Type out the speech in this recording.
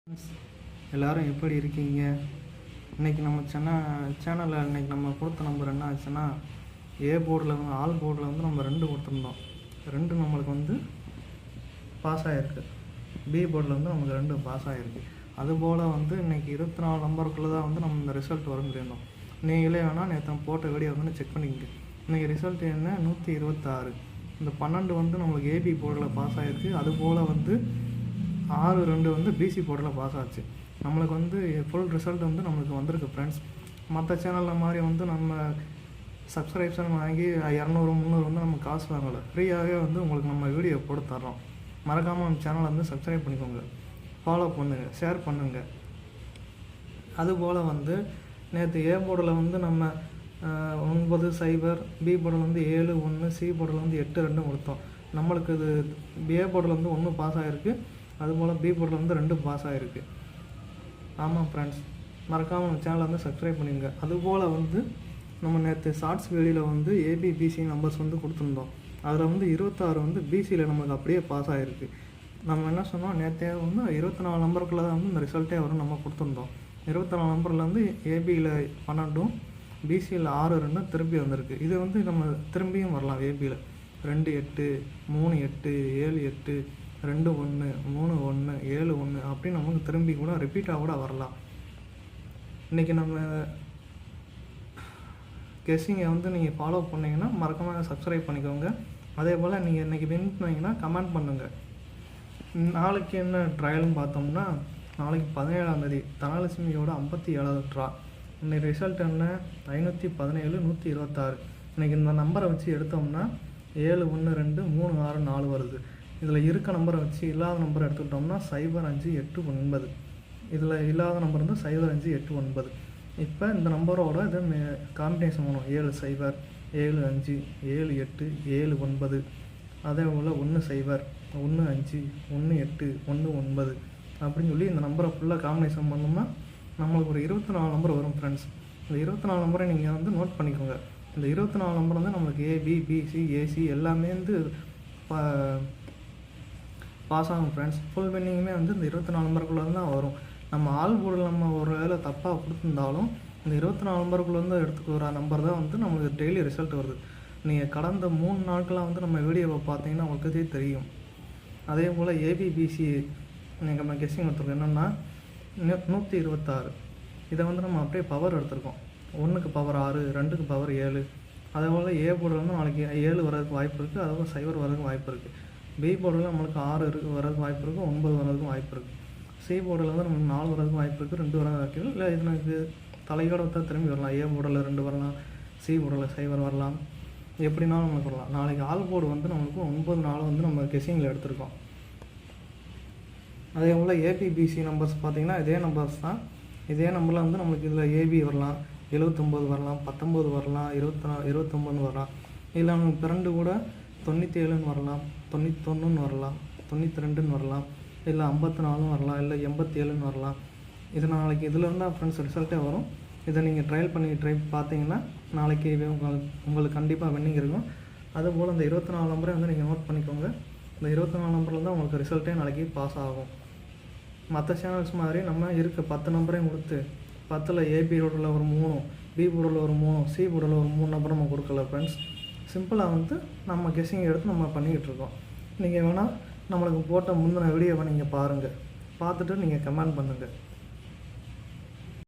Friends, எல்லோரும் எப்படி இருக்கீங்க? இன்றைக்கி நம்ம சேனலில் இன்றைக்கி நம்ம கொடுத்த நம்பர் என்ன ஆச்சுன்னா, ஏ போர்டில் வந்து ஆல் போர்டில் வந்து நம்ம 2 கொடுத்துருந்தோம். 2 நம்மளுக்கு வந்து பாஸ் ஆகிருக்கு. பி போர்டில் வந்து நமக்கு 2 பாஸ் ஆகிருக்கு. அதுபோல் வந்து இன்றைக்கி 24 நம்பருக்குள்ளே தான் வந்து நம்ம இந்த ரிசல்ட் வரும் சொல்லியிருந்தோம். நீங்களே வேணால் நேற்று போட்ட வீடியோ வந்து செக் பண்ணிக்கங்க. இன்றைக்கி ரிசல்ட் என்ன 126. இந்த 12 வந்து நம்மளுக்கு ஏபி போர்டில் பாஸ் ஆகிருக்கு. அதுபோல் வந்து 6-2 வந்து பிசி போர்டில் பாஸ் ஆச்சு. நம்மளுக்கு வந்து ஃபுல் ரிசல்ட் வந்து நம்மளுக்கு வந்திருக்கு ஃப்ரெண்ட்ஸ். மற்ற சேனலில் மாதிரி வந்து நம்ம சப்ஸ்கிரிப்ஷன் வாங்கி 200-300 வந்து நம்ம காசு வாங்கலை. ஃப்ரீயாகவே வந்து உங்களுக்கு நம்ம வீடியோ போட்டு தர்றோம். மறக்காமல் நம்ம சேனலை வந்து சப்ஸ்கிரைப் பண்ணிக்கோங்க, ஃபாலோ பண்ணுங்கள், ஷேர் பண்ணுங்கள். அதுபோல் வந்து நேற்று ஏ போர்டில் வந்து நம்ம 9-0, பி போர்டில் வந்து 7-1, சி போர்டில் வந்து 8-2 கொடுத்தோம். நம்மளுக்கு இது ஏ போர்டில் வந்து 1 பாஸ் ஆகிருக்கு. அதுபோல் பி போர்டில் வந்து 2 பாஸ் ஆகிருக்கு. ஆமாம் ஃப்ரெண்ட்ஸ், மறக்காமல் நம்ம சேனலை வந்து சப்ஸ்கிரைப் பண்ணிங்க. அதுபோல் வந்து நம்ம நேற்று ஷார்ட்ஸ் வீடியோவில் வந்து ஏபிபிசி நம்பர்ஸ் வந்து கொடுத்துருந்தோம். அதில் வந்து 26 வந்து பிசியில் நம்மளுக்கு அப்படியே பாஸ் ஆகிருக்கு. நம்ம என்ன சொன்னோம், நேற்றே வந்து 24 நம்பருக்குள்ளே தான் வந்து இந்த ரிசல்ட்டே வரும் நம்ம கொடுத்துருந்தோம். 24 நம்பரில் வந்து ஏபியில் 12, பிசியில் 6-2 திருப்பி வந்திருக்கு. இது வந்து நம்ம திரும்பியும் வரலாம். ஏபியில் 2-8, 3-8, 7-8, 2-1, 3-1, 7-1 அப்படின்னு நமக்கு திரும்பி கூட ரிப்பீட்டாக கூட வரலாம். இன்றைக்கி நம்ம கெஸ்ஸிங்கை வந்து நீங்கள் ஃபாலோ பண்ணிங்கன்னா மறக்காமல் சப்ஸ்கிரைப் பண்ணிக்கோங்க. அதே போல் நீங்கள் இன்றைக்கி வின் பண்ணிங்கன்னா கமெண்ட் பண்ணுங்கள். நாளைக்கு என்ன ட்ரையல்னு பார்த்தோம்னா, நாளைக்கு 17ஆம் தேதி தனலட்சுமியோட 57வது ட்ரா. இன்றைக்கி ரிசல்ட் என்ன 517, 126. இன்றைக்கி இந்த நம்பரை வச்சு எடுத்தோம்னா 7-1-2-3-6-4 வருது. இதில் இருக்க நம்பரை வச்சு இல்லாத நம்பரை எடுத்துக்கிட்டோம்னா 0-5-8-9. இதில் இல்லாத நம்பர் வந்து 0-5-8-9. இப்போ இந்த நம்பரோட இது காம்பினேஷன் பண்ணுவோம். 7-0, 7-5, 7-8, 7-9. அதே போல் 1-0, 1-5, 1-8, 1-9 அப்படின்னு சொல்லி இந்த நம்பரை ஃபுல்லாக காம்பினேஷன் பண்ணோம்னா நம்மளுக்கு ஒரு 24 நம்பர் வரும் ஃப்ரெண்ட்ஸ். இந்த 24 நம்பரை நீங்கள் வந்து நோட் பண்ணிக்கோங்க. இந்த 24 நம்பர் வந்து நம்மளுக்கு ஏபி, பிசி, ஏசி எல்லாமே வந்து பாஸ் ஆகும் ஃப்ரெண்ட்ஸ். ஃபுல் வின்னிங்குமே வந்து இந்த 24 நம்பருக்குள்ளே தான் வரும். நம்ம ஆல் போர்டில் நம்ம ஒரு வேளை தப்பாக கொடுத்துருந்தாலும் இந்த 24 நம்பருக்குள்ளேருந்து எடுத்துக்க வர நம்பர் தான் வந்து நம்மளுக்கு டெய்லி ரிசல்ட் வருது. நீங்கள் கடந்த 3 நாட்களாக வந்து நம்ம வீடியோவை பார்த்தீங்கன்னா உங்களுக்கு தெரியும். அதே போல் ஏபிபிசி நீங்கள் நம்ம கெஸ்ஸிங் எடுத்துருக்கோம் என்னென்னா 126. இதை வந்து நம்ம அப்படியே பவர் எடுத்திருக்கோம். 1க்கு பவர் 6, 2க்கு பவர் 7. அதே போல் ஏ போர்டில் வந்து நாளைக்கு 7 வரதுக்கு வாய்ப்பு இருக்குது. அதே போல் 0 வரதுக்கு வாய்ப்பு இருக்குது. பி போர்டில் நம்மளுக்கு 6 வரதுக்கு வாய்ப்பு இருக்குது, 9 வரதுக்கும் வாய்ப்பு இருக்குது. சி போர்டில் வந்து நம்மளுக்கு 4 வரதுக்கும் வாய்ப்பு இருக்குது, 2 வரதுக்கு வாய்ப்பு இருக்குது. இல்லை இது எனக்கு தலையோட தான் திரும்பி வரலாம். ஏ போர்டில் 2 வரலாம், சி போர்டில் 0 வரலாம், எப்படினாலும் நம்மளுக்கு வரலாம். நாளைக்கு ஆல் போர்டு வந்து நம்மளுக்கு 9 நாள் வந்து நம்ம கெஸ்ஸிங்கில் எடுத்திருக்கோம். அதே போல் ஏபிபிசி நம்பர்ஸ் பார்த்திங்கன்னா இதே நம்பர்ஸ் தான். இதே நம்பரில் வந்து நம்மளுக்கு இதில் ஏபி வரலாம், 79 வரலாம், 19 வரலாம், 29 வரலாம். இல்லை நமக்கு பிறண்டு கூட 97 வரலாம், 91 வரலாம், 92 வரலாம், இல்லை 54 வரலாம், இல்லை 87 வரலாம். இது நாளைக்கு இதில் இருந்தால் ஃப்ரெண்ட்ஸ் ரிசல்ட்டே வரும். இதை நீங்கள் ட்ரையல் பண்ணி பார்த்தீங்கன்னா நாளைக்கு உங்களுக்கு கண்டிப்பாக வின்னிங் இருக்கும். அதுபோல் இந்த 24 நம்பரை வந்து நீங்கள் நோட் பண்ணிக்கோங்க. இந்த 24 நம்பரில் தான் உங்களுக்கு ரிசல்ட்டே நாளைக்கு பாஸ் ஆகும். மற்ற சேனல்ஸ் மாதிரி நம்ம இருக்க 10 நம்பரையும் கொடுத்து 10ல் ஏபி போர்டில் ஒரு 3, பி போர்டில் ஒரு 3, சி போர்டில் ஒரு 3 நம்பர் நம்ம கொடுக்கல ஃப்ரெண்ட்ஸ். சிம்பிளாக வந்து நம்ம கெஸ்ஸிங் எடுத்து நம்ம பண்ணிக்கிட்டு இருக்கோம். நீங்கள் வேணால் நம்மளுக்கு போட்ட முந்தின வீடியோவை நீங்கள் பாருங்கள், பார்த்துட்டு நீங்கள் கமெண்ட் பண்ணுங்கள்.